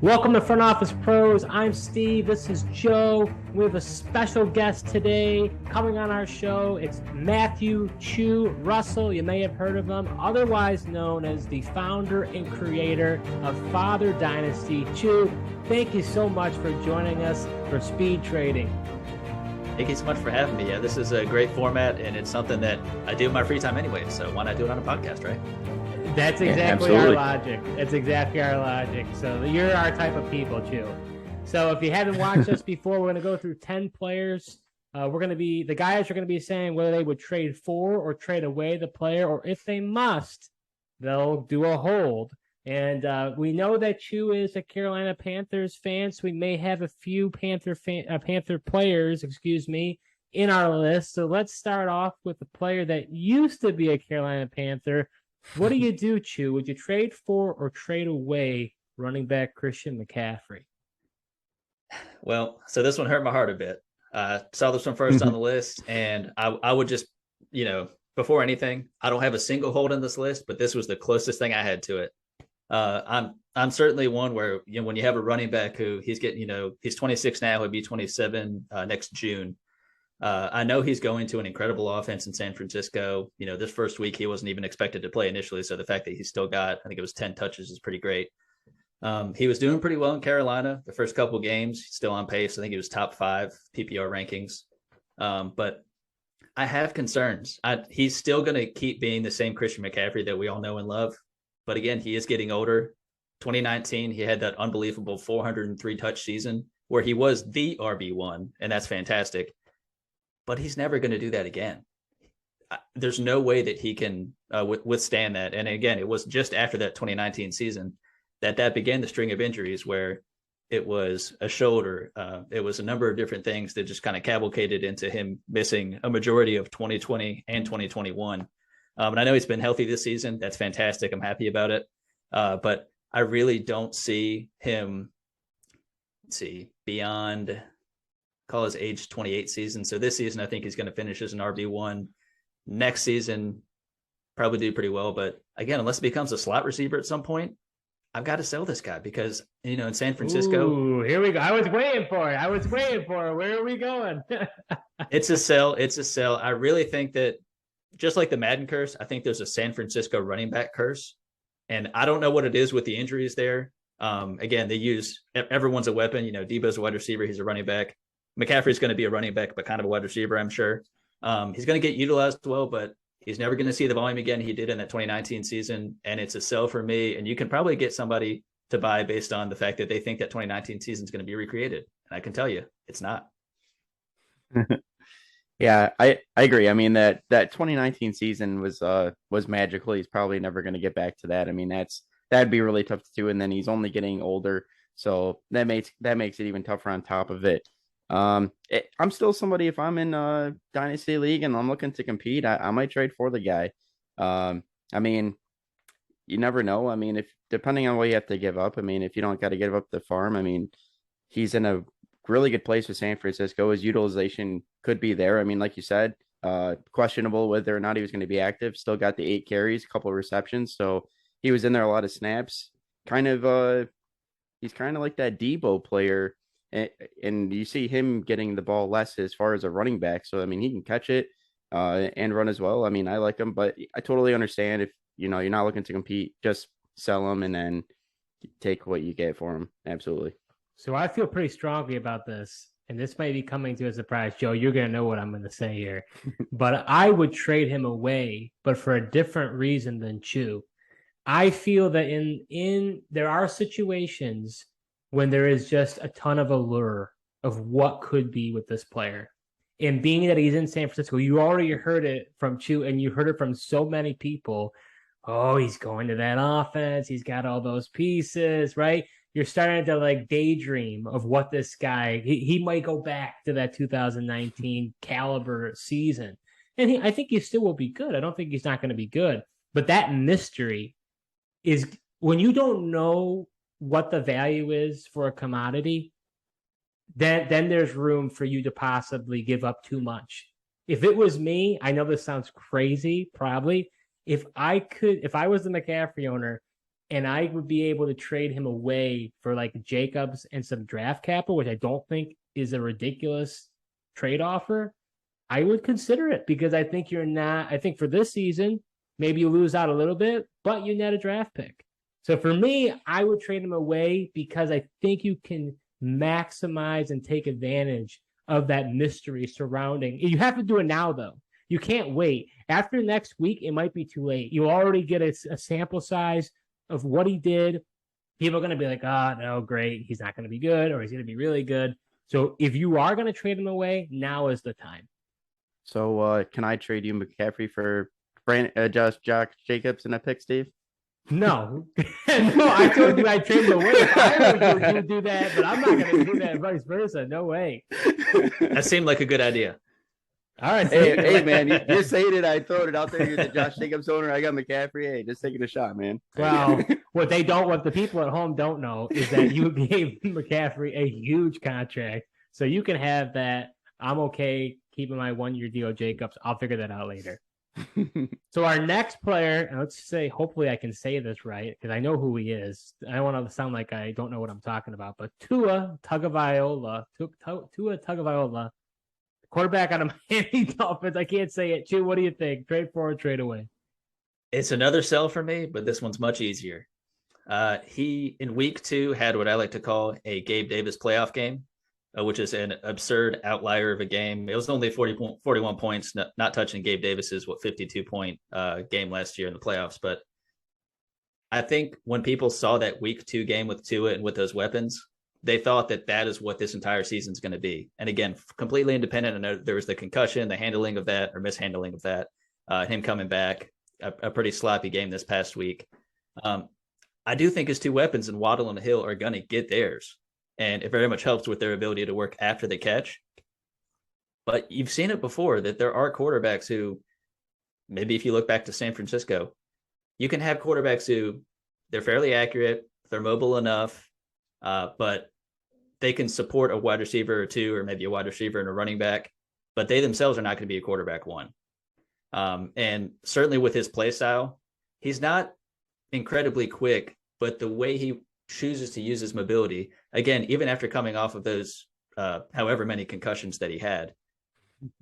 Welcome to Front Office Pros. I'm Steve. This is Joe. We have a special guest today coming on our show. It's Matthew Chew Russell. You may have heard of him, otherwise known as the founder and creator of Father Dynasty. Chew, thank you so much for joining us for Speed Trading. Thank you so much for having me. Yeah, this is a great format, and it's something that I do in my free time anyway. So why not do it on a podcast, right? That's exactly our logic. That's exactly our logic. So you're our type of people, too. So if you haven't watched us before, we're going to go through 10 players. The guys are going to be saying whether they would trade for or trade away the player, or if they must, they'll do a hold. And we know that Chew is a Carolina Panthers fan, so we may have a few Panther players, in our list. So let's start off with the player that used to be a Carolina Panther. What do you do, Chew? Would you trade for or trade away running back Christian McCaffrey? Well, so this one hurt my heart a bit. Saw this one first on the list, and I would just, before anything, I don't have a single hold in this list, but this was the closest thing I had to it. I'm certainly one where, when you have a running back who he's getting, he's 26 now, he'll be 27 next June. I know he's going to an incredible offense in San Francisco. This first week he wasn't even expected to play initially. So the fact that he still got, I think it was 10 touches is pretty great. He was doing pretty well in Carolina the first couple of games, still on pace. I think he was top 5 PPR rankings. But I have concerns. He's still going to keep being the same Christian McCaffrey that we all know and love. But again, he is getting older. 2019, he had that unbelievable 403 touch season where he was the RB1, and that's fantastic. But he's never going to do that again. There's no way that he can withstand that. And again, it was just after that 2019 season that began the string of injuries where it was a shoulder. It was a number of different things that just kind of cavalcaded into him missing a majority of 2020 and 2021. And I know he's been healthy this season. That's fantastic. I'm happy about it. But I really don't see him, beyond call his age 28 season. So this season, I think he's going to finish as an RB1. Next season, probably do pretty well. But again, unless it becomes a slot receiver at some point, I've got to sell this guy because, in San Francisco. Ooh, here we go. I was waiting for it. Where are we going? It's a sell. I really think that just like the Madden curse, I think there's a San Francisco running back curse. And I don't know what it is with the injuries there. Again, they use everyone's a weapon. Debo's a wide receiver. He's a running back. McCaffrey's going to be a running back, but kind of a wide receiver, I'm sure. He's going to get utilized well, but he's never going to see the volume again he did in that 2019 season. And it's a sell for me. And you can probably get somebody to buy based on the fact that they think that 2019 season is going to be recreated. And I can tell you, it's not. Yeah, I agree. I mean, that 2019 season was magical. He's probably never going to get back to that. I mean, that'd be really tough to do. And then he's only getting older. So that makes it even tougher on top of it. I'm still somebody, if I'm in a Dynasty League and I'm looking to compete, I might trade for the guy. I mean, you never know. I mean, depending on what you have to give up, I mean, if you don't got to give up the farm, I mean, he's in a really good place with San Francisco. His utilization could be there. I mean, like you said, questionable whether or not he was going to be active. Still got the 8 carries, a couple of receptions. So he was in there a lot of snaps. He's kind of like that Debo player. And you see him getting the ball less as far as a running back. So, I mean, he can catch it and run as well. I mean, I like him, but I totally understand if, you're not looking to compete, just sell him and then take what you get for him. Absolutely. So I feel pretty strongly about this, and this may be coming to a surprise, Joe. You're going to know what I'm going to say here. But I would trade him away, but for a different reason than Chew. I feel that there are situations when there is just a ton of allure of what could be with this player. And being that he's in San Francisco, you already heard it from Chew, and you heard it from so many people. Oh, he's going to that offense. He's got all those pieces, right? You're starting to daydream of what this guy, he might go back to that 2019 caliber season. And I think he still will be good. I don't think he's not going to be good. But that mystery is when you don't know what the value is for a commodity, then there's room for you to possibly give up too much. If it was me, I know this sounds crazy, probably. If I was the McCaffrey owner and I would be able to trade him away for like Jacobs and some draft capital, which I don't think is a ridiculous trade offer, I would consider it because I think I think for this season, maybe you lose out a little bit, but you net a draft pick. So for me, I would trade him away because I think you can maximize and take advantage of that mystery surrounding. You have to do it now, though. You can't wait. After next week, it might be too late. You already get a sample size of what he did. People are going to be like, no, great. He's not going to be good, or he's going to be really good. So if you are going to trade him away, now is the time. So can I trade you McCaffrey for Josh Jacobs in a pick, Steve? No. No, I told you I'd trade him away. If I were to do that, but I'm not going to do that vice versa. No way. That seemed like a good idea. All right. Hey, man, you're saying it. I throw it out there. You're the Josh Jacobs owner. I got McCaffrey. Hey, just taking a shot, man. Well, what the people at home don't know is that you gave McCaffrey a huge contract. So you can have that. I'm okay keeping my 1-year deal with Jacobs. I'll figure that out later. So our next player, and let's say, hopefully I can say this right because I know who he is. I don't want to sound like I don't know what I'm talking about, but Tua Tagovailoa, quarterback out of Miami Dolphins. I can't say it. Chew, what do you think? Trade forward, trade away. It's another sell for me, but this one's much easier. He, in week 2, had what I like to call a Gabe Davis playoff game, which is an absurd outlier of a game. It was only 41 points, not touching Gabe Davis's 52-point game last year in the playoffs. But I think when people saw that week 2 game with Tua and with those weapons, they thought that is what this entire season is going to be. And again, completely independent. I know there was the concussion, the handling of that or mishandling of that, him coming back, a pretty sloppy game this past week. I do think his 2 weapons in Waddle and Hill are going to get theirs. And it very much helps with their ability to work after the catch. But you've seen it before that there are quarterbacks who, maybe if you look back to San Francisco, you can have quarterbacks who they're fairly accurate, they're mobile enough, but they can support a wide receiver or 2, or maybe a wide receiver and a running back, but they themselves are not going to be a quarterback 1. And certainly with his play style, he's not incredibly quick, but the way he chooses to use his mobility, again, even after coming off of those however many concussions that he had,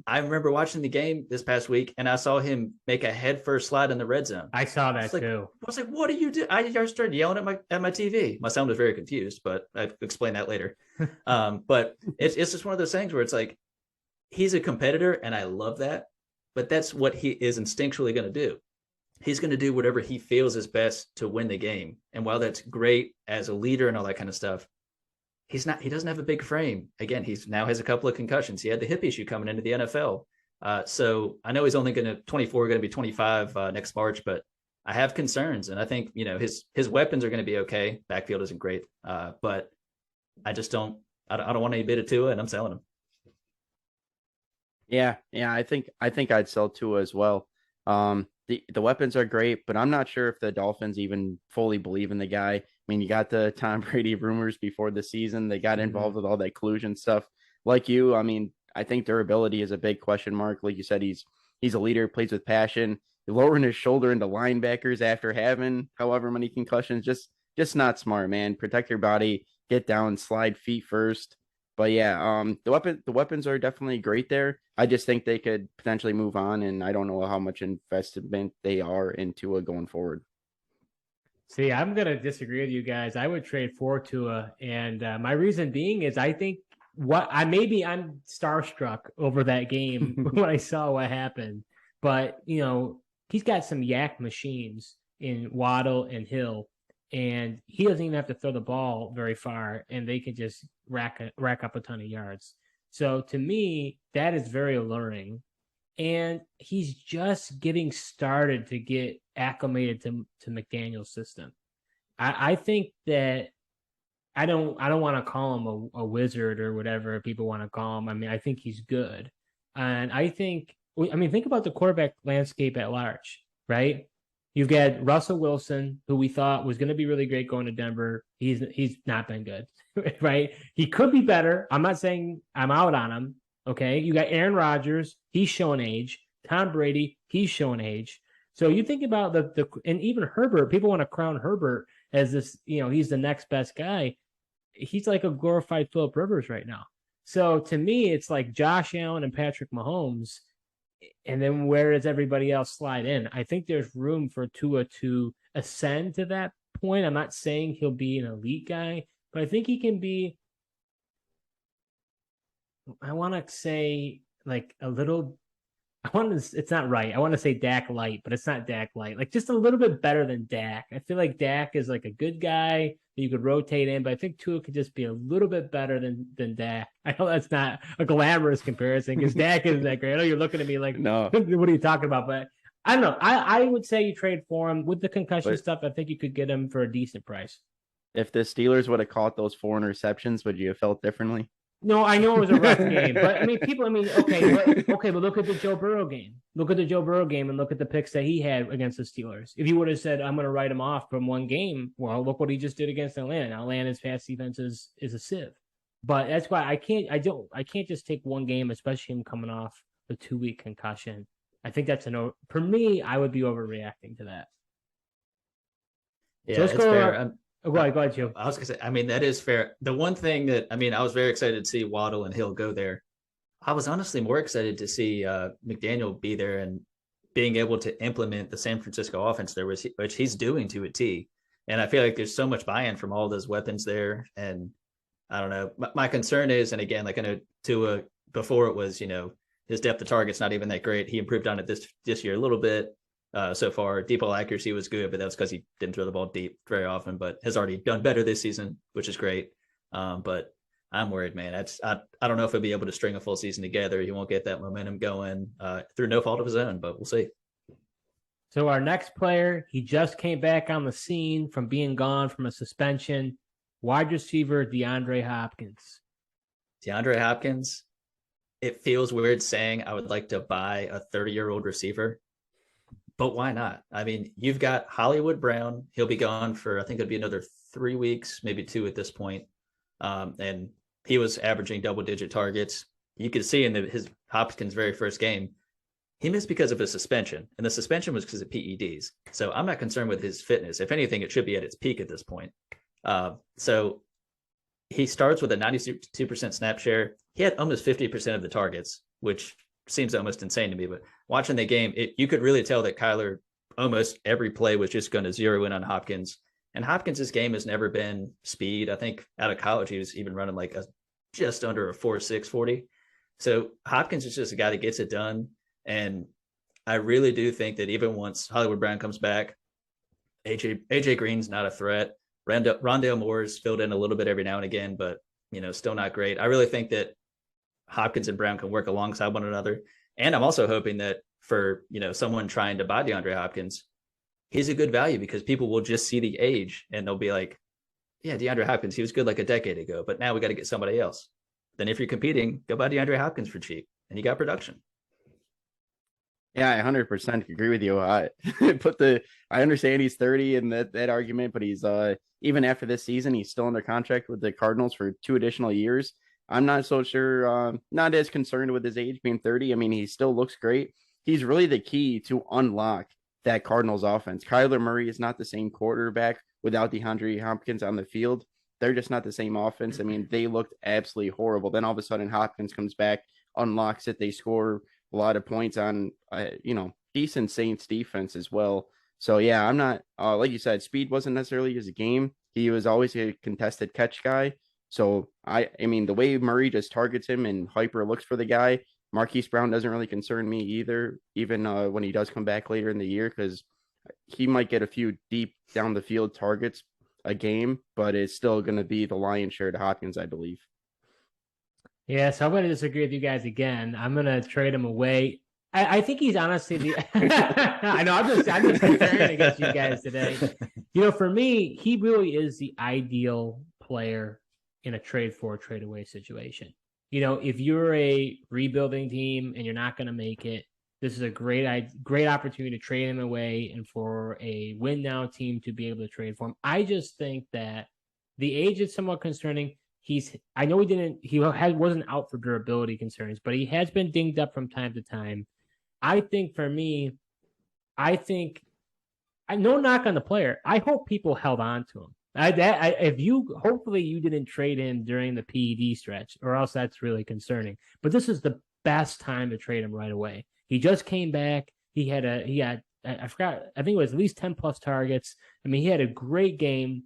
I remember watching the game this past week and I saw him make a head first slide in the red zone. I saw that too. I was like, what are you doing? I started yelling at my TV. My son was very confused, but I'll explain that later. But it's just one of those things where it's like, he's a competitor and I love that, but that's what he is instinctually going to do. He's going to do whatever he feels is best to win the game. And while that's great as a leader and all that kind of stuff, he doesn't have a big frame. Again, he's now has a couple of concussions. He had the hip issue coming into the NFL. So I know he's only going to 25 next March, but I have concerns. And I think, his weapons are going to be okay. Backfield isn't great. But I just don't want any bit of Tua, and I'm selling him. Yeah. I think I'd sell Tua as well. The weapons are great, but I'm not sure if the Dolphins even fully believe in the guy. I mean, you got the Tom Brady rumors before the season. They got involved with all that collusion stuff. Like you, I mean, I think durability is a big question mark. Like you said, he's a leader, plays with passion. Lowering his shoulder into linebackers after having however many concussions, just not smart, man. Protect your body, get down, slide feet first. But yeah, the weapons are definitely great there. I just think they could potentially move on, and I don't know how much investment they are into it going forward. See, I'm going to disagree with you guys. I would trade for Tua, and my reason being is I think I'm starstruck over that game when I saw what happened. But, he's got some yak machines in Waddle and Hill, and he doesn't even have to throw the ball very far, and they can just rack up a ton of yards. So to me, that is very alluring. And he's just getting started to get acclimated to McDaniel's system. I think that I don't want to call him a wizard or whatever people want to call him. I mean, I think he's good. And think about the quarterback landscape at large, right? You've got Russell Wilson, who we thought was going to be really great going to Denver. He's not been good, right? He could be better. I'm not saying I'm out on him. Okay, you got Aaron Rodgers. He's showing age. Tom Brady. He's showing age. So you think about and even Herbert. People want to crown Herbert as this, he's the next best guy. He's like a glorified Phillip Rivers right now. So to me, it's like Josh Allen and Patrick Mahomes. And then where does everybody else slide in? I think there's room for Tua to ascend to that point. I'm not saying he'll be an elite guy, but I think he can be, I want to say like a little, it's not right. I want to say Dak light, but it's not Dak light. Like just a little bit better than Dak. I feel like Dak is like a good guy that you could rotate in, but I think Tua could just be a little bit better than Dak. I know that's not a glamorous comparison because Dak isn't that great. I know you're looking at me like, no, what are you talking about? But I don't know. I would say you trade for him with the concussion stuff. I think you could get him for a decent price. If the Steelers would have caught those 4 interceptions, would you have felt differently? No, I know it was a rough game, but I mean, but look at the Joe Burrow game. Look at the Joe Burrow game and look at the picks that he had against the Steelers. If you would have said, I'm going to write him off from one game, well, look what he just did against Atlanta. Atlanta's pass defense is a sieve. But that's why I can't just take one game, especially him coming off a 2-week concussion. I think that's for me, I would be overreacting to that. Yeah, so it's fair. Go ahead, Joe. I was going to say, I mean, that is fair. The one thing that, I mean, I was very excited to see Waddle and Hill go there. I was honestly more excited to see McDaniel be there and being able to implement the San Francisco offense there, which he's doing to a T. And I feel like there's so much buy-in from all those weapons there. And I don't know. My concern is, and again, like I know Tua, before it was, his depth of target's not even that great. He improved on it this year a little bit. So far, deep ball accuracy was good, but that's because he didn't throw the ball deep very often, but has already done better this season, which is great. But I'm worried, man. I don't know if he'll be able to string a full season together. He won't get that momentum going through no fault of his own, but we'll see. So our next player, he just came back on the scene from being gone from a suspension. Wide receiver DeAndre Hopkins. DeAndre Hopkins, it feels weird saying I would like to buy a 30-year-old receiver. But why not? I mean, you've got Hollywood Brown. He'll be gone for, I think it'll be another 3 weeks, maybe 2 at this point. And he was averaging double-digit targets. You could see in his Hopkins' very first game, he missed because of a suspension. And the suspension was because of PEDs. So I'm not concerned with his fitness. If anything, it should be at its peak at this point. So he starts with a 92% snap share. He had almost 50% of the targets, which seems almost insane to me, but watching the game, you could really tell that Kyler almost every play was just going to zero in on Hopkins. And Hopkins' game has never been speed. I think out of college, he was even running like just under a 4.6 40. So Hopkins is just a guy that gets it done. And I really do think that even once Hollywood Brown comes back, AJ Green's not a threat. Rondale Moore's filled in a little bit every now and again, but still not great. I really think that Hopkins and Brown can work alongside one another. And I'm also hoping that for, someone trying to buy DeAndre Hopkins, he's a good value because people will just see the age and they'll be like, yeah, DeAndre Hopkins, he was good like a decade ago, but now we got to get somebody else. Then if you're competing, go buy DeAndre Hopkins for cheap and you got production. Yeah, I 100% agree with you. I understand he's 30 and that argument, but he's even after this season, he's still under contract with the Cardinals for 2 additional years. I'm not so sure, not as concerned with his age being 30. I mean, he still looks great. He's really the key to unlock that Cardinals offense. Kyler Murray is not the same quarterback without DeAndre Hopkins on the field. They're just not the same offense. I mean, they looked absolutely horrible. Then all of a sudden Hopkins comes back, unlocks it. They score a lot of points on, decent Saints defense as well. So, yeah, I'm not, like you said, speed wasn't necessarily his game. He was always a contested catch guy. So, I mean, the way Murray just targets him and hyper looks for the guy, Marquise Brown doesn't really concern me either, even when he does come back later in the year, because he might get a few deep down the field targets a game, but it's still going to be the lion's share to Hopkins, I believe. Yeah, so I'm going to disagree with you guys again. I'm going to trade him away. I think he's honestly I know, I'm just comparing against you guys today. For me, he really is the ideal player in a trade for trade away situation. If you're a rebuilding team and you're not going to make it, this is a great opportunity to trade him away and for a win now team to be able to trade for him. I just think that the age is somewhat concerning. I know he wasn't out for durability concerns, but he has been dinged up from time to time. I think for me, I no knock on the player. I hope people held on to him. Hopefully you didn't trade him during the PED stretch, or else that's really concerning. But this is the best time to trade him right away. He just came back. He had I forgot, I think it was at least 10 plus targets. I mean, he had a great game.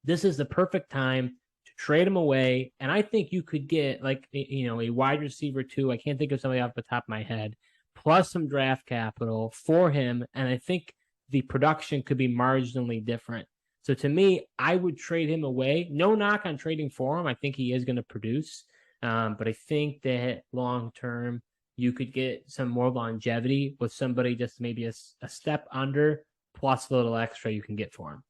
This is the perfect time to trade him away. And I think you could get a wide receiver too. I can't think of somebody off the top of my head, plus some draft capital for him. And I think the production could be marginally different. So to me, I would trade him away. No knock on trading for him. I think he is going to produce. But I think that long term, you could get some more longevity with somebody just maybe a step under, plus a little extra you can get for him.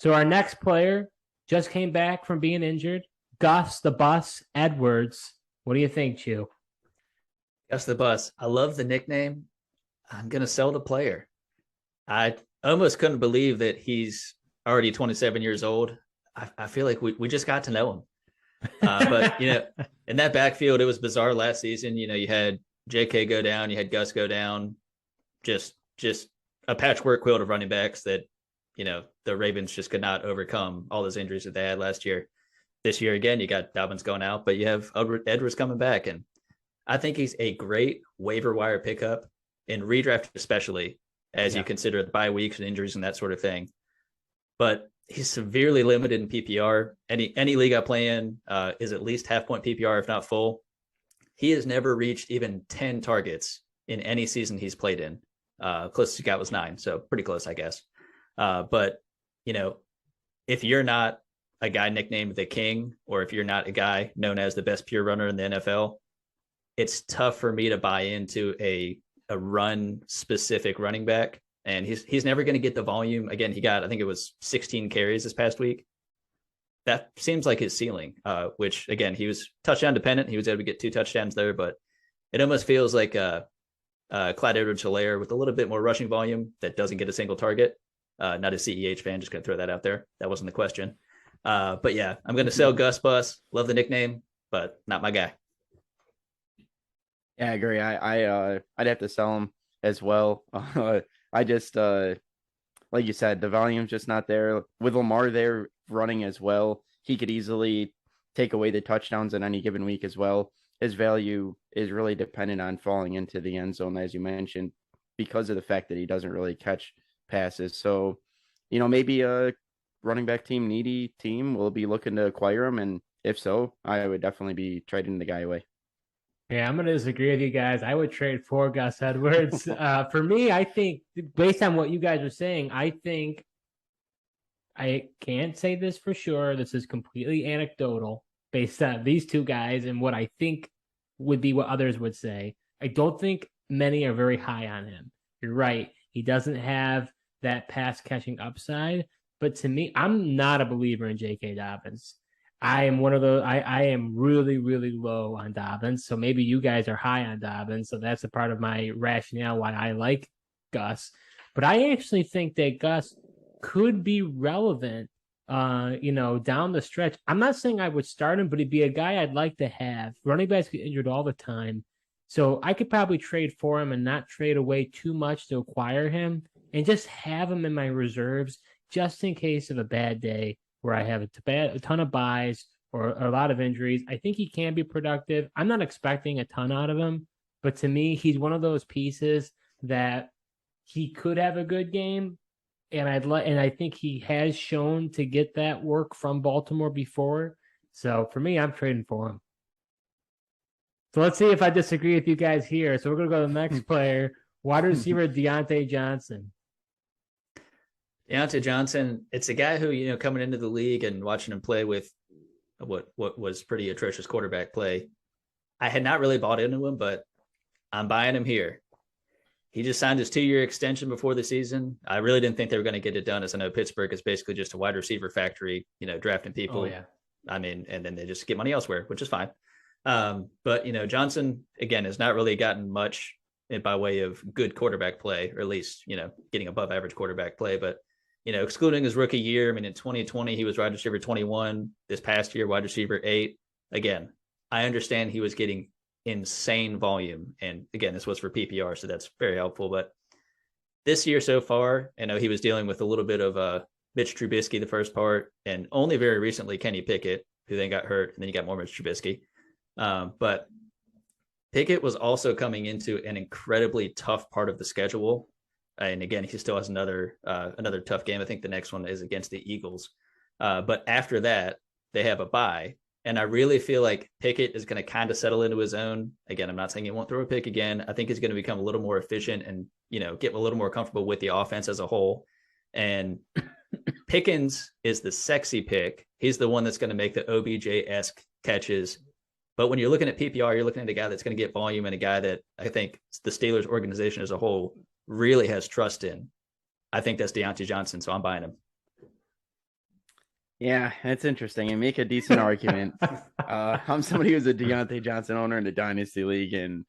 So our next player just came back from being injured. Gus the Bus Edwards. What do you think, Chew? Gus the Bus. I love the nickname. I'm going to sell the player. I almost couldn't believe that he's already 27 years old. I feel like we just got to know him. But, in that backfield, it was bizarre last season. You had JK go down, you had Gus go down, just a patchwork quilt of running backs that, the Ravens just could not overcome all those injuries that they had last year. This year, again, you got Dobbins going out, but you have Edwards coming back. And I think he's a great waiver wire pickup in redraft, especially as you consider the bye weeks and injuries and that sort of thing. But he's severely limited in PPR. Any league I play in is at least half point PPR, if not full. He has never reached even 10 targets in any season he's played in. Closest he got was 9, so pretty close, I guess. But, if you're not a guy nicknamed the King, or if you're not a guy known as the best pure runner in the NFL, it's tough for me to buy into a run-specific running back. And he's never going to get the volume. Again, he got, I think it was 16 carries this past week. That seems like his ceiling, which, again, he was touchdown dependent. He was able to get 2 touchdowns there, but it almost feels like Clyde Edwards-Helaire with a little bit more rushing volume that doesn't get a single target. Not a CEH fan, just going to throw that out there. That wasn't the question. But yeah, I'm going to sell Gus Bus. Love the nickname, but not my guy. Yeah, I agree. I'd have to sell him as well. I just, like you said, the volume's just not there. With Lamar there running as well, he could easily take away the touchdowns in any given week as well. His value is really dependent on falling into the end zone, as you mentioned, because of the fact that he doesn't really catch passes. So, maybe a running back team needy team will be looking to acquire him. And if so, I would definitely be trading the guy away. Yeah, I'm going to disagree with you guys. I would trade for Gus Edwards. For me, I think, based on what you guys are saying, I think I can't say this for sure. This is completely anecdotal based on these two guys and what I think would be what others would say. I don't think many are very high on him. You're right. He doesn't have that pass catching upside. But to me, I'm not a believer in J.K. Dobbins. I am one of those. I am really, really low on Dobbins. So maybe you guys are high on Dobbins. So that's a part of my rationale why I like Gus. But I actually think that Gus could be relevant, down the stretch. I'm not saying I would start him, but he'd be a guy I'd like to have. Running backs get injured all the time. So I could probably trade for him and not trade away too much to acquire him and just have him in my reserves just in case of a bad day where I have a ton of buys or a lot of injuries. I think he can be productive. I'm not expecting a ton out of him, but to me, he's one of those pieces that he could have a good game, and I think he has shown to get that work from Baltimore before. So for me, I'm trading for him. So let's see if I disagree with you guys here. So we're going to go to the next player, wide receiver Diontae Johnson. Diontae Johnson, it's a guy who, coming into the league and watching him play with what was pretty atrocious quarterback play, I had not really bought into him, but I'm buying him here. He just signed his 2-year extension before the season. I really didn't think they were going to get it done, as I know Pittsburgh is basically just a wide receiver factory, drafting people. Oh, yeah. I mean, and then they just get money elsewhere, which is fine. But, Johnson, again, has not really gotten much by way of good quarterback play, or at least, getting above average quarterback play. But, excluding his rookie year, I mean, in 2020, he was wide receiver 21. This past year, wide receiver 8. Again, I understand he was getting insane volume. And again, this was for PPR, so that's very helpful. But this year so far, I know he was dealing with a little bit of Mitch Trubisky the first part, and only very recently Kenny Pickett, who then got hurt, and then you got more Mitch Trubisky. But Pickett was also coming into an incredibly tough part of the schedule. And again, he still has another tough game. I think the next one is against the Eagles. But after that, they have a bye. And I really feel like Pickett is going to kind of settle into his own. Again, I'm not saying he won't throw a pick again. I think he's going to become a little more efficient and, get a little more comfortable with the offense as a whole. And Pickens is the sexy pick. He's the one that's going to make the OBJ-esque catches. But when you're looking at PPR, you're looking at a guy that's going to get volume and a guy that I think the Steelers organization as a whole really has trust in. I think that's Diontae Johnson, so I'm buying him. Yeah, it's interesting. And make a decent argument. I'm somebody who's a Diontae Johnson owner in the Dynasty League, and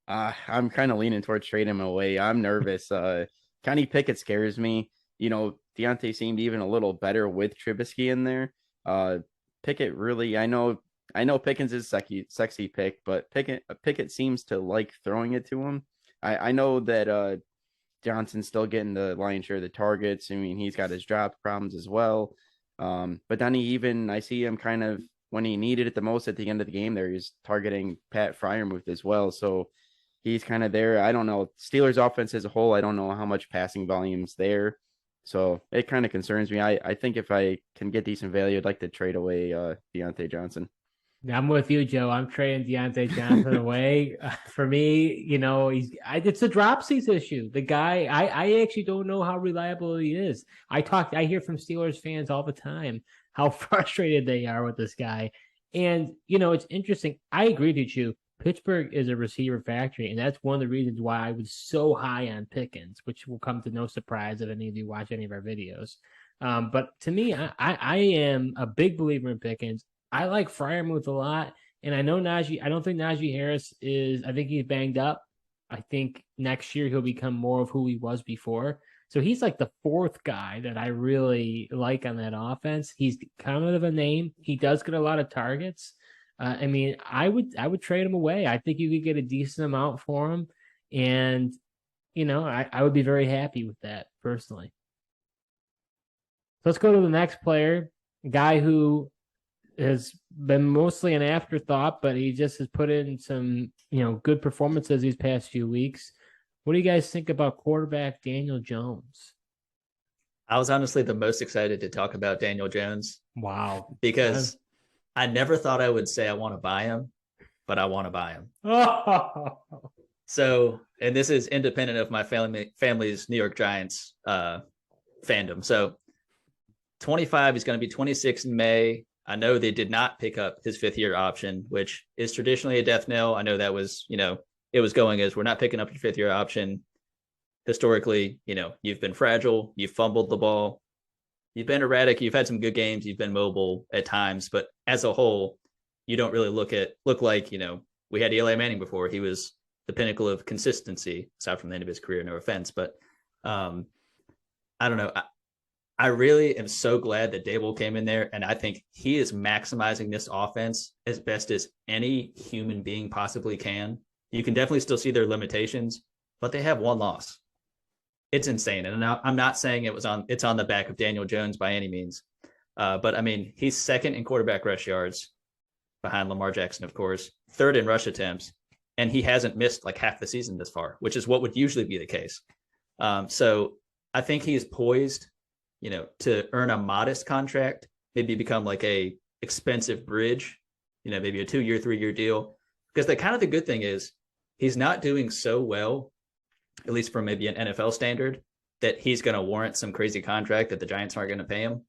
I'm kind of leaning towards trading him away. I'm nervous. Kenny Pickett scares me. Diontae seemed even a little better with Trubisky in there. Pickett really, I know Pickens is sexy pick, but Pickett seems to like throwing it to him. I know that Johnson's still getting the lion's share of the targets. I mean, he's got his drop problems as well. But then I see him kind of when he needed it the most at the end of the game there, he's targeting Pat Freiermuth as well. So he's kind of there. I don't know. Steelers offense as a whole, I don't know how much passing volume's there. So it kind of concerns me. I think if I can get decent value, I'd like to trade away Diontae Johnson. I'm with you, Joe. I'm trading Diontae Johnson away. For me, it's a dropsies issue. The guy, I actually don't know how reliable he is. I hear from Steelers fans all the time how frustrated they are with this guy. And, it's interesting. I agree with you. Pittsburgh is a receiver factory, and that's one of the reasons why I was so high on Pickens, which will come to no surprise if any of you watch any of our videos. But to me, I am a big believer in Pickens. I like Freiermuth a lot, and I know Najee. I don't think Najee Harris is. I think he's banged up. I think next year he'll become more of who he was before. So he's like the fourth guy that I really like on that offense. He's kind of a name. He does get a lot of targets. I would trade him away. I think you could get a decent amount for him, and I would be very happy with that personally. So let's go to the next player, a guy who has been mostly an afterthought, but he just has put in some, good performances these past few weeks. What do you guys think about quarterback Daniel Jones? I was honestly the most excited to talk about Daniel Jones. Wow. Because I never thought I would say I want to buy him, but I want to buy him. So, and this is independent of my family's New York Giants fandom. So 25, he's going to be 26 in May. I know they did not pick up his 5th-year option, which is traditionally a death knell. I know that was, it was going as we're not picking up your 5th-year option. Historically, you've been fragile. You've fumbled the ball. You've been erratic. You've had some good games. You've been mobile at times. But as a whole, you don't really look like, we had Eli Manning before. He was the pinnacle of consistency, aside from the end of his career, no offense. But I don't know. I really am so glad that Dable came in there, and I think he is maximizing this offense as best as any human being possibly can. You can definitely still see their limitations, but they have one loss. It's insane. And I'm not saying it's on the back of Daniel Jones by any means. But I mean, he's 2nd in quarterback rush yards behind Lamar Jackson, of course, 3rd in rush attempts, and he hasn't missed like half the season this far, which is what would usually be the case. So I think he is poised to earn a modest contract, maybe become like a expensive bridge, maybe a 2-year, 3-year deal. Because the good thing is he's not doing so well, at least from maybe an NFL standard, that he's going to warrant some crazy contract that the Giants aren't going to pay him.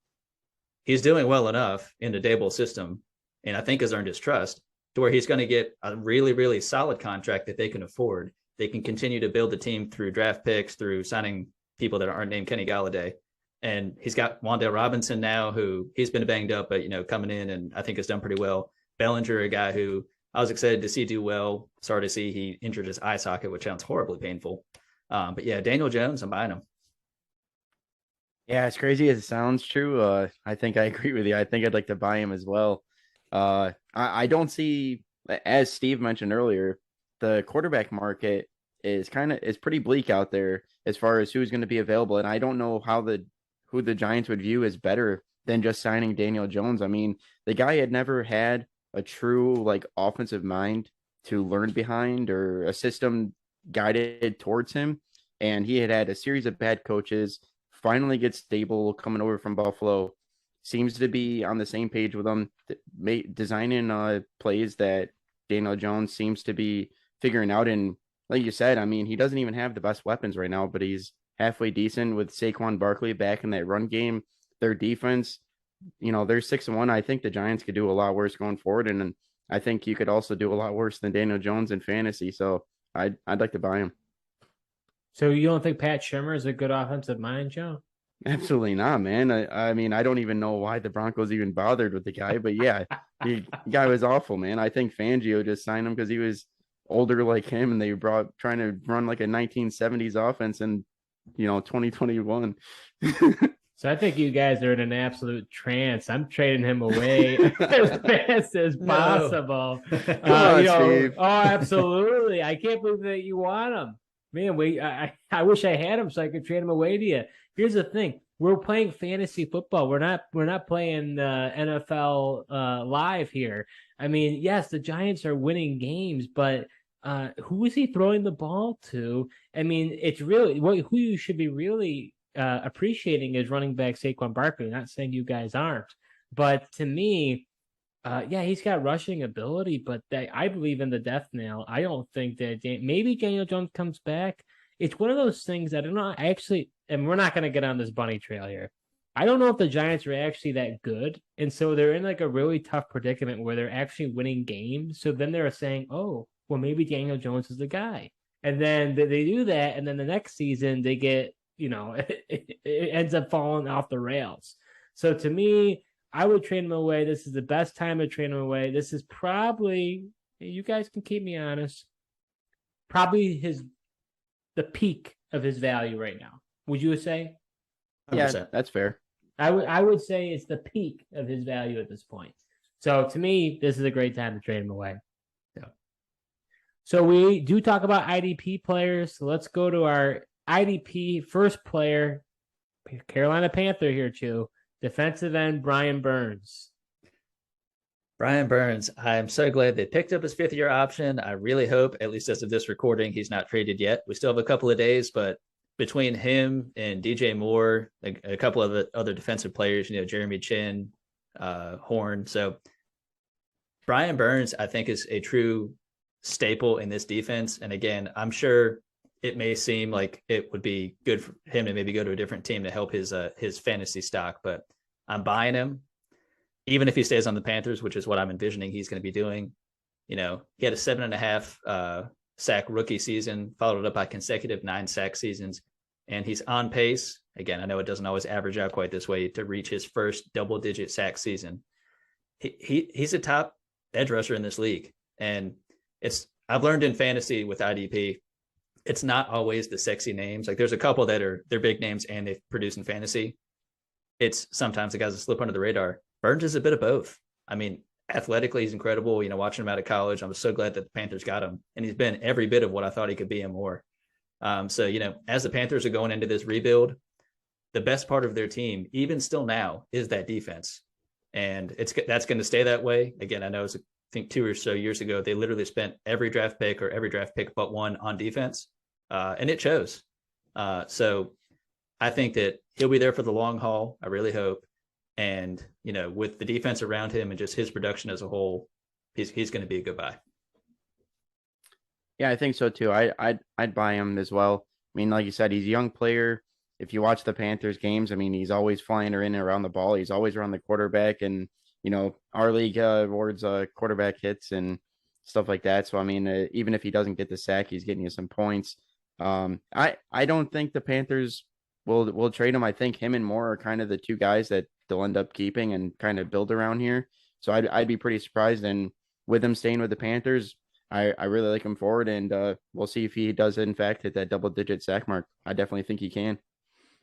He's doing well enough in the Dable system, and I think has earned his trust to where he's going to get a really, really solid contract that they can afford. They can continue to build the team through draft picks, through signing people that aren't named Kenny Galladay. And he's got Wan'Dale Robinson now, who he's been banged up, but, coming in and I think has done pretty well. Bellinger, a guy who I was excited to see do well. Sorry to see he injured his eye socket, which sounds horribly painful. But yeah, Daniel Jones, I'm buying him. Yeah, as crazy as it sounds true, I think I agree with you. I think I'd like to buy him as well. I don't see, as Steve mentioned earlier, the quarterback market is pretty bleak out there as far as who's going to be available. And I don't know who the Giants would view as better than just signing Daniel Jones. I mean, the guy had never had a true like offensive mind to learn behind or a system guided towards him. And he had a series of bad coaches, finally gets stable coming over from Buffalo, seems to be on the same page with them, designing plays that Daniel Jones seems to be figuring out. And like you said, I mean, he doesn't even have the best weapons right now, but he's halfway decent with Saquon Barkley back in that run game. Their defense, they're 6-1. I think the Giants could do a lot worse going forward. And I think you could also do a lot worse than Daniel Jones in fantasy. So I'd like to buy him. So you don't think Pat Shurmur is a good offensive mind, Joe? Absolutely not, man. I mean, I don't even know why the Broncos even bothered with the guy, but yeah, the guy was awful, man. I think Fangio just signed him because he was older like him, and they trying to run like a 1970s offense in 2021. So I think you guys are in an absolute trance. I'm trading him away as fast as possible. Steve. Oh, absolutely. I can't believe that you want him. Man, I wish I had him so I could trade him away to you. Here's the thing. We're playing fantasy football. We're not playing NFL live here. I mean, yes, the Giants are winning games, but who is he throwing the ball to? I mean, it's really who you should be really appreciating is running back Saquon Barkley. Not saying you guys aren't, but to me, he's got rushing ability, but I believe in the death nail. I don't think that maybe Daniel Jones comes back. It's one of those things I don't know. And we're not going to get on this bunny trail here. I don't know if the Giants are actually that good. And so they're in like a really tough predicament where they're actually winning games. So then they're saying, oh, well, maybe Daniel Jones is the guy. And then they do that. And then the next season they get, it ends up falling off the rails. So to me, I would trade him away. This is the best time to trade him away. This is probably, you guys can keep me honest, probably the peak of his value right now. Would you say? 100%. Yeah, that's fair. I would say it's the peak of his value at this point. So to me, this is a great time to trade him away. Yeah. So we do talk about IDP players. So let's go to our IDP first player, Carolina Panther here, too. Defensive end, Brian Burns. Brian Burns, I'm so glad they picked up his fifth-year option. I really hope, at least as of this recording, he's not traded yet. We still have a couple of days, but between him and DJ Moore, a couple of the other defensive players, Jeremy Chin, Horn. So Brian Burns, I think, is a true staple in this defense. And again, I'm sure it may seem like it would be good for him to maybe go to a different team to help his fantasy stock, but I'm buying him. Even if he stays on the Panthers, which is what I'm envisioning he's going to be doing. He had a 7.5 sack rookie season, followed up by consecutive 9 sack seasons, and he's on pace. Again, I know it doesn't always average out quite this way to reach his first double-digit sack season. He's a top edge rusher in this league, and I've learned in fantasy with IDP, it's not always the sexy names. Like there's a couple they're big names and they've produced in fantasy. It's sometimes the guys that slip under the radar. Burns is a bit of both. I mean, athletically, he's incredible. Watching him out of college, I'm so glad that the Panthers got him. And he's been every bit of what I thought he could be and more. So, as the Panthers are going into this rebuild, the best part of their team, even still now, is that defense. And that's going to stay that way. Again, I know I think 2 or so years ago, they literally spent every draft pick but one on defense. And it shows. So I think that he'll be there for the long haul. I really hope. And, with the defense around him and just his production as a whole, he's going to be a good buy. Yeah, I think so too. I'd buy him as well. I mean, like you said, he's a young player. If you watch the Panthers games, I mean, he's always flying in and around the ball. He's always around the quarterback, and our league awards quarterback hits and stuff like that. So I mean, even if he doesn't get the sack, he's getting you some points. I don't think the Panthers will trade him. I think him and Moore are kind of the two guys that they'll end up keeping and kind of build around here. So I'd be pretty surprised. And with him staying with the Panthers, I really like him forward, and we'll see if he does in fact hit that double-digit sack mark. I definitely think he can.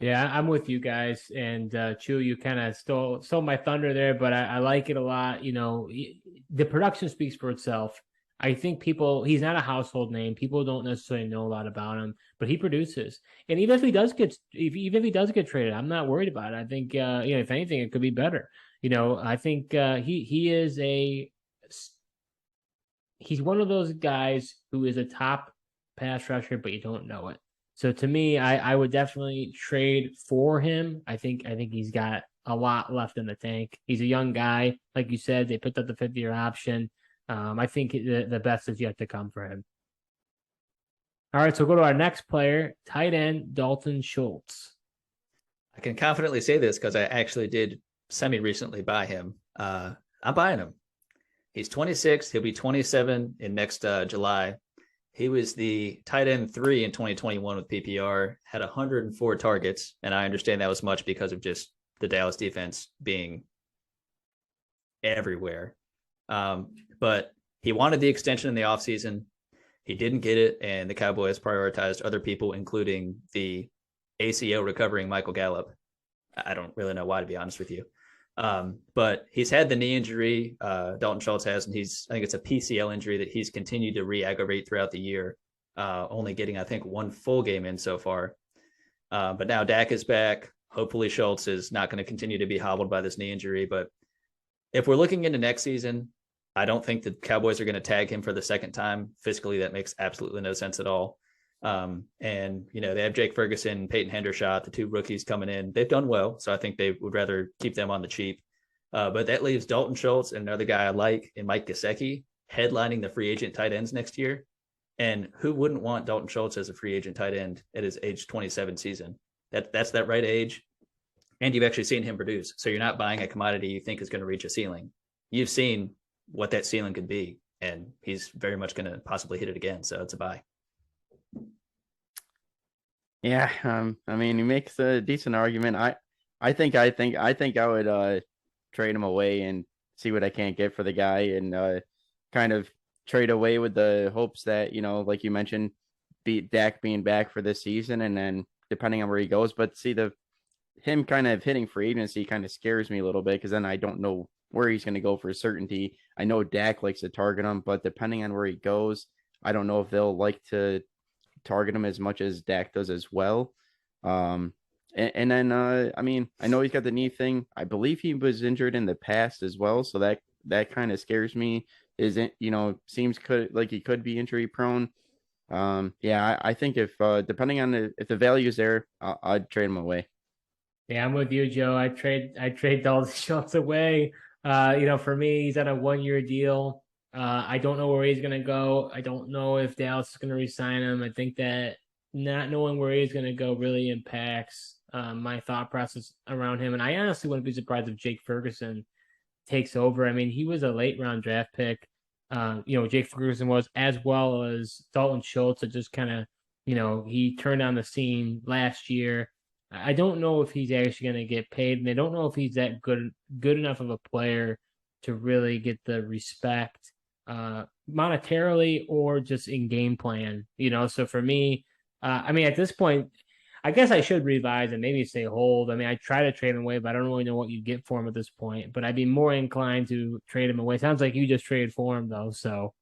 Yeah, I'm with you guys. And Chew, you kind of stole my thunder there, but I like it a lot. The production speaks for itself. I think he's not a household name. People don't necessarily know a lot about him, but he produces. And even if he does get traded, I'm not worried about it. I think, if anything, it could be better. I think he's one of those guys who is a top pass rusher, but you don't know it. So to me, I would definitely trade for him. I think he's got a lot left in the tank. He's a young guy. Like you said, they picked up the 5th-year option. I think the best is yet to come for him. All right, so we'll go to our next player, tight end Dalton Schultz. I can confidently say this because I actually did semi-recently buy him. I'm buying him. He's 26. He'll be 27 in next July. He was the tight end 3 in 2021 with PPR, had 104 targets, and I understand that was much because of just the Dallas defense being everywhere. But he wanted the extension in the offseason. He didn't get it, and the Cowboys prioritized other people, including the ACL recovering Michael Gallup. I don't really know why, to be honest with you. But he's had the knee injury, Dalton Schultz has, and I think it's a PCL injury that he's continued to re-aggravate throughout the year, only getting, I think, 1 full game in so far. But now Dak is back. Hopefully Schultz is not going to continue to be hobbled by this knee injury. But if we're looking into next season, I don't think the Cowboys are going to tag him for the second time. Fiscally, that makes absolutely no sense at all. And, they have Jake Ferguson, Peyton Hendershot, the 2 rookies coming in. They've done well, so I think they would rather keep them on the cheap. But that leaves Dalton Schultz and another guy I like in Mike Gesicki headlining the free agent tight ends next year. And who wouldn't want Dalton Schultz as a free agent tight end at his age 27 season? That's that right age. And you've actually seen him produce. So you're not buying a commodity you think is going to reach a ceiling. You've seen what that ceiling could be, and he's very much going to possibly hit it again. So it's a buy. Yeah, he makes a decent argument. I think I would trade him away and see what I can't get for the guy, and kind of trade away with the hopes that, like you mentioned, Dak being back for this season, and then depending on where he goes. But see, him kind of hitting free agency kind of scares me a little bit, because then I don't know where he's going to go for certainty. I know Dak likes to target him, but depending on where he goes, I don't know if they'll like to target him as much as Dak does as well. And then, I know he's got the knee thing. I believe he was injured in the past as well. So that kind of scares me. Seems like he could be injury prone. I think if depending on if the value is there, I'd trade him away. Yeah, I'm with you, Joe. I trade Dalton Schultz away. For me, he's on a 1-year deal. I don't know where he's going to go. I don't know if Dallas is going to re-sign him. I think that not knowing where he's going to go really impacts my thought process around him. And I honestly wouldn't be surprised if Jake Ferguson takes over. I mean, he was a late round draft pick. Jake Ferguson was, as well as Dalton Schultz. It just kind of, he turned on the scene last year. I don't know if he's actually going to get paid, and I don't know if he's that good enough of a player to really get the respect monetarily or just in game plan. So for me, at this point, I guess I should revise and maybe say hold. I try to trade him away, but I don't really know what you get for him at this point. But I'd be more inclined to trade him away. Sounds like you just traded for him, though. So.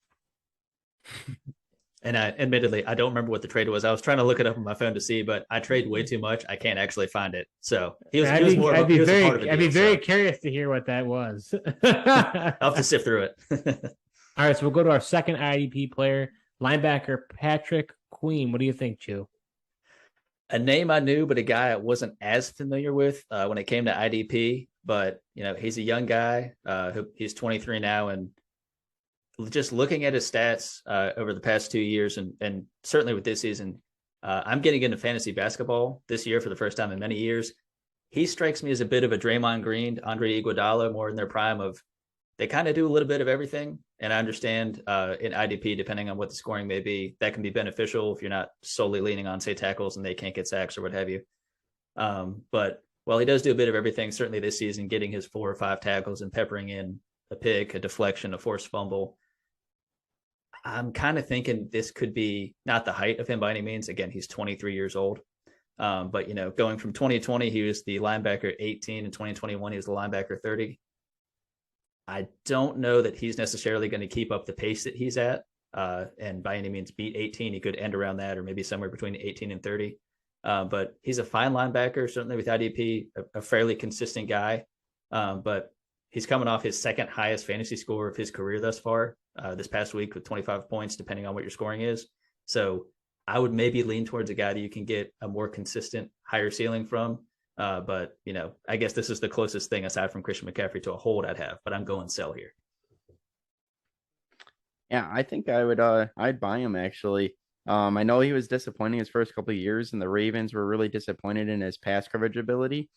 And admittedly, I don't remember what the trade was. I was trying to look it up on my phone to see, but I trade way too much. I can't actually find it. So I'd be very curious to hear what that was. I'll have to sift through it. All right, so we'll go to our second IDP player, linebacker Patrick Queen. What do you think, Chew? A name I knew, but a guy I wasn't as familiar with when it came to IDP. But he's a young guy. He's 23 now, and just looking at his stats over the past 2 years, and certainly with this season, I'm getting into fantasy basketball this year for the first time in many years. He strikes me as a bit of a Draymond Green, Andre Iguodala, more in their prime of they kind of do a little bit of everything. And I understand in IDP, depending on what the scoring may be, that can be beneficial if you're not solely leaning on, say, tackles and they can't get sacks or what have you. But while he does do a bit of everything, certainly this season, getting his 4 or 5 tackles and peppering in a pick, a deflection, a forced fumble, I'm kind of thinking this could be not the height of him by any means. Again, he's 23 years old. But, going from 2020, he was the linebacker 18. In 2021, he was the linebacker 30. I don't know that he's necessarily going to keep up the pace that he's at. And by any means beat 18. He could end around that or maybe somewhere between 18 and 30. But he's a fine linebacker, certainly with IDP, a fairly consistent guy. But he's coming off his second highest fantasy score of his career thus far this past week with 25 points, depending on what your scoring is. So I would maybe lean towards a guy that you can get a more consistent, higher ceiling from. But, I guess this is the closest thing aside from Christian McCaffrey to a hold I'd have, but I'm going sell here. Yeah, I think I'd buy him actually. I know he was disappointing his first couple of years, and the Ravens were really disappointed in his pass coverage ability.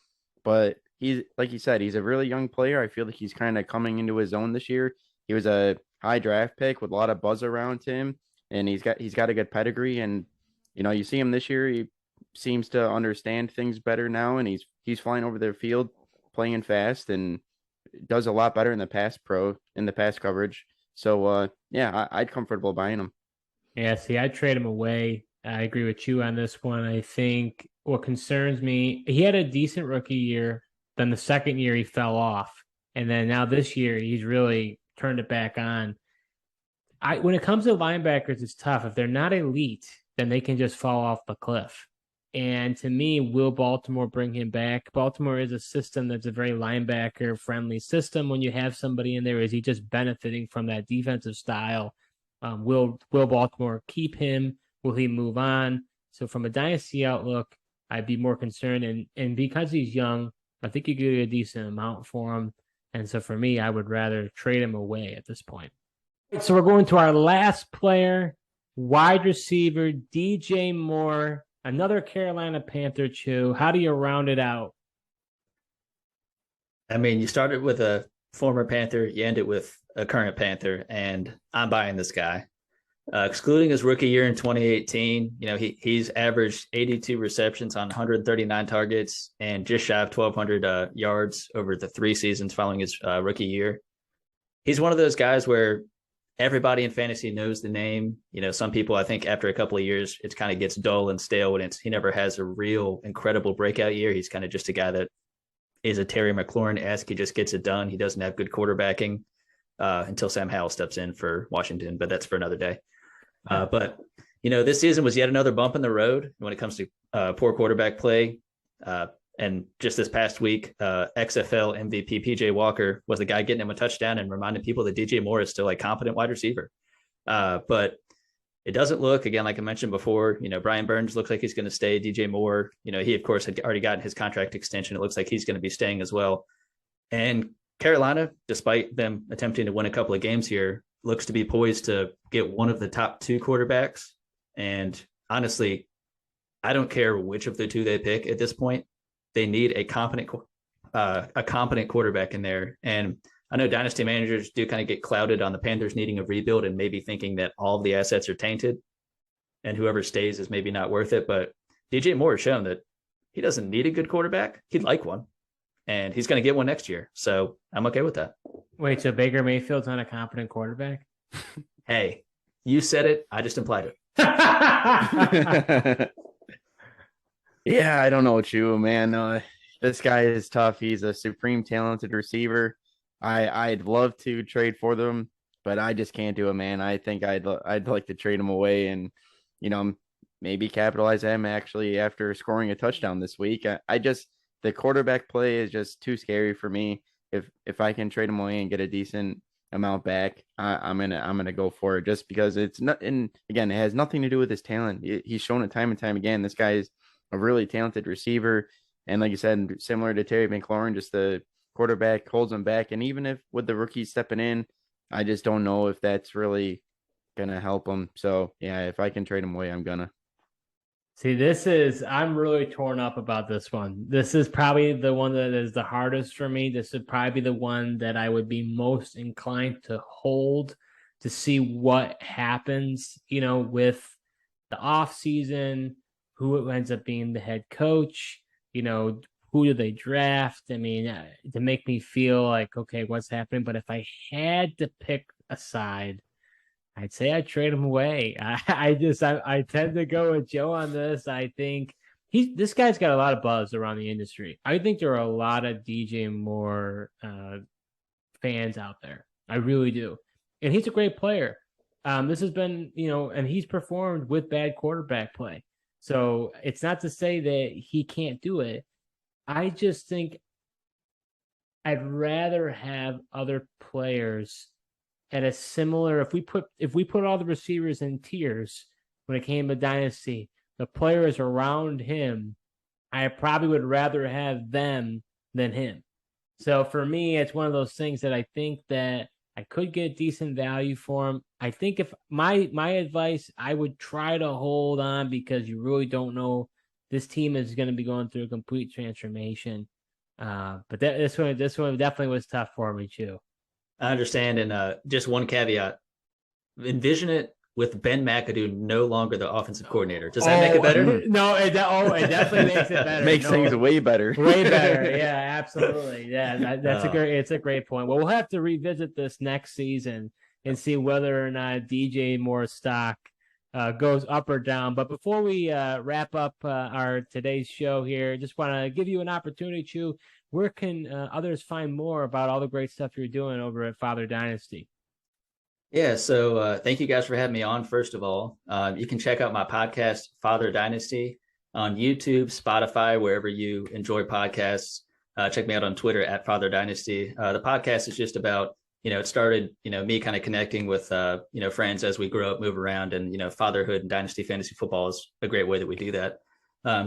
But he's, like you said, he's a really young player. I feel like he's kind of coming into his own this year. He was a high draft pick with a lot of buzz around him, and he's got a good pedigree. And you see him this year, he seems to understand things better now, and he's flying over the field, playing fast, and does a lot better in the pass coverage. So I'd comfortable buying him. Yeah, see, I'd trade him away. I agree with you on this one. I think what concerns me, he had a decent rookie year. Then the second year he fell off. And then now this year he's really turned it back on. When it comes to linebackers, it's tough. If they're not elite, then they can just fall off the cliff. And to me, will Baltimore bring him back? Baltimore is a system that's a very linebacker-friendly system. When you have somebody in there, is he just benefiting from that defensive style? Will Baltimore keep him? Will he move on? So from a dynasty outlook, I'd be more concerned. And because he's young, I think you get a decent amount for him. And so for me, I would rather trade him away at this point. So we're going to our last player, wide receiver, DJ Moore. Another Carolina Panther, Chew. How do you round it out? I mean, you started with a former Panther, you ended with a current Panther, and I'm buying this guy. Excluding his rookie year in 2018, he's averaged 82 receptions on 139 targets and just shy of 1,200 yards over the 3 seasons following his rookie year. He's one of those guys where everybody in fantasy knows the name. Some people, I think after a couple of years, it kind of gets dull and stale when he never has a real incredible breakout year. He's kind of just a guy that is a Terry McLaurin-esque. He just gets it done. He doesn't have good quarterbacking until Sam Howell steps in for Washington, but that's for another day. But this season was yet another bump in the road when it comes to poor quarterback play. And just this past week, XFL MVP PJ Walker was the guy getting him a touchdown and reminding people that DJ Moore is still a competent wide receiver. But it doesn't look, again, like I mentioned before, Brian Burns looks like he's going to stay. DJ Moore, he, of course, had already gotten his contract extension. It looks like he's going to be staying as well. And Carolina, despite them attempting to win a couple of games here, looks to be poised to get one of the top 2 quarterbacks. And honestly, I don't care which of the 2 they pick at this point. They need a competent quarterback in there. And I know dynasty managers do kind of get clouded on the Panthers needing a rebuild and maybe thinking that all of the assets are tainted and whoever stays is maybe not worth it. But DJ Moore has shown that he doesn't need a good quarterback. He'd like one, and he's going to get one next year. So I'm okay with that. Wait, so Baker Mayfield's not a competent quarterback? Hey, you said it. I just implied it. Yeah, I don't know what you, man. This guy is tough. He's a supreme talented receiver. I'd love to trade for them, but I just can't do it, man. I think I'd like to trade him away and, maybe capitalize him actually after scoring a touchdown this week. The quarterback play is just too scary for me. If I can trade him away and get a decent amount back, I'm gonna go for it just because it's not. And again, it has nothing to do with his talent. He's shown it time and time again. This guy is a really talented receiver, and like you said, similar to Terry McLaurin, just the quarterback holds him back. And even if with the rookie stepping in, I just don't know if that's really gonna help him. So yeah, if I can trade him away, I'm gonna. See, I'm really torn up about this one. This is probably the one that is the hardest for me. This would probably be the one that I would be most inclined to hold to see what happens, with the offseason, who ends up being the head coach, who do they draft? I mean, to make me feel like, okay, what's happening? But if I had to pick a side, I'd say I'd trade him away. I tend to go with Joe on this. I think this guy's got a lot of buzz around the industry. I think there are a lot of DJ Moore fans out there. I really do. And he's a great player. This has been, and he's performed with bad quarterback play. So it's not to say that he can't do it. I just think I'd rather have other players at a similar, if we put all the receivers in tiers when it came to Dynasty, the players around him, I probably would rather have them than him. So for me, it's one of those things that I think that I could get decent value for him. I think if my advice, I would try to hold on because you really don't know. This team is going to be going through a complete transformation. But this one definitely was tough for me too. I understand. And just one caveat, envision it with Ben McAdoo no longer the offensive coordinator. Does that make it better? No, it definitely makes it better. Makes things way better. Way better. Yeah, absolutely. Yeah, it's a great point. Well, we'll have to revisit this next season and see whether or not DJ Moore's stock goes up or down. But before we wrap up our today's show here, just want to give you an opportunity to, where can others find more about all the great stuff you're doing over at Father Dynasty? Yeah, so thank you guys for having me on, first of all. You can check out my podcast, Father Dynasty, on YouTube, Spotify, wherever you enjoy podcasts. Check me out on Twitter at Father Dynasty. The podcast is just about, it started, me kind of connecting with, friends as we grow up, move around, and, fatherhood and dynasty fantasy football is a great way that we do that.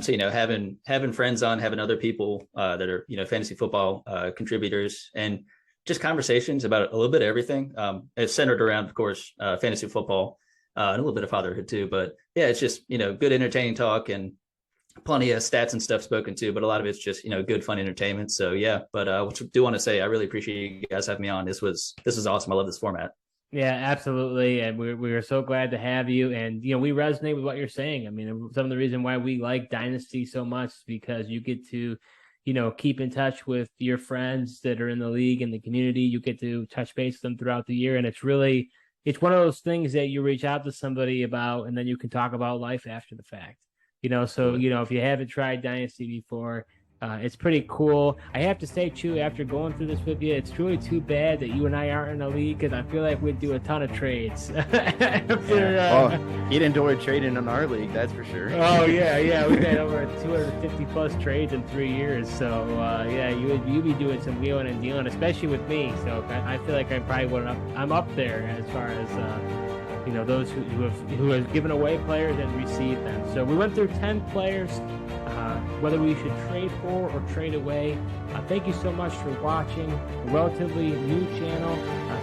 So, having friends on, having other people that are, fantasy football contributors, and just conversations about a little bit of everything. It's centered around, of course, fantasy football and a little bit of fatherhood too. But yeah, it's just, good entertaining talk and plenty of stats and stuff spoken to, but a lot of it's just, good, fun entertainment. So yeah, but I do want to say, I really appreciate you guys having me on. This is awesome. I love this format. Yeah, absolutely. And we are so glad to have you. And, we resonate with what you're saying. I mean, some of the reason why we like Dynasty so much is because you get to, keep in touch with your friends that are in the league and the community. You get to touch base with them throughout the year. And it's one of those things that you reach out to somebody about, and then you can talk about life after the fact. So, if you haven't tried Dynasty before, it's pretty cool. I have to say, too, after going through this with you, it's really too bad that you and I aren't in the league, because I feel like we'd do a ton of trades. He'd enjoy trading in our league, that's for sure. Oh, yeah. We've had over 250-plus trades in 3 years. So, you'd be doing some wheeling and dealing, especially with me. So I feel like I'm up there as far as those who have given away players and received them. So we went through 10 players, whether we should trade for or trade away. Thank you so much for watching a relatively new channel.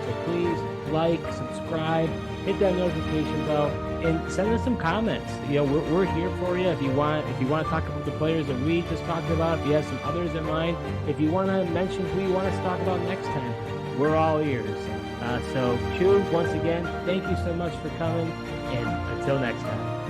So please like, subscribe, hit that notification bell, and send us some comments. We're here for you. If you want to talk about the players that we just talked about, if you have some others in mind, if you want to mention who you want us to talk about next time, we're all ears. So, Chew, once again, thank you so much for coming, and until next time.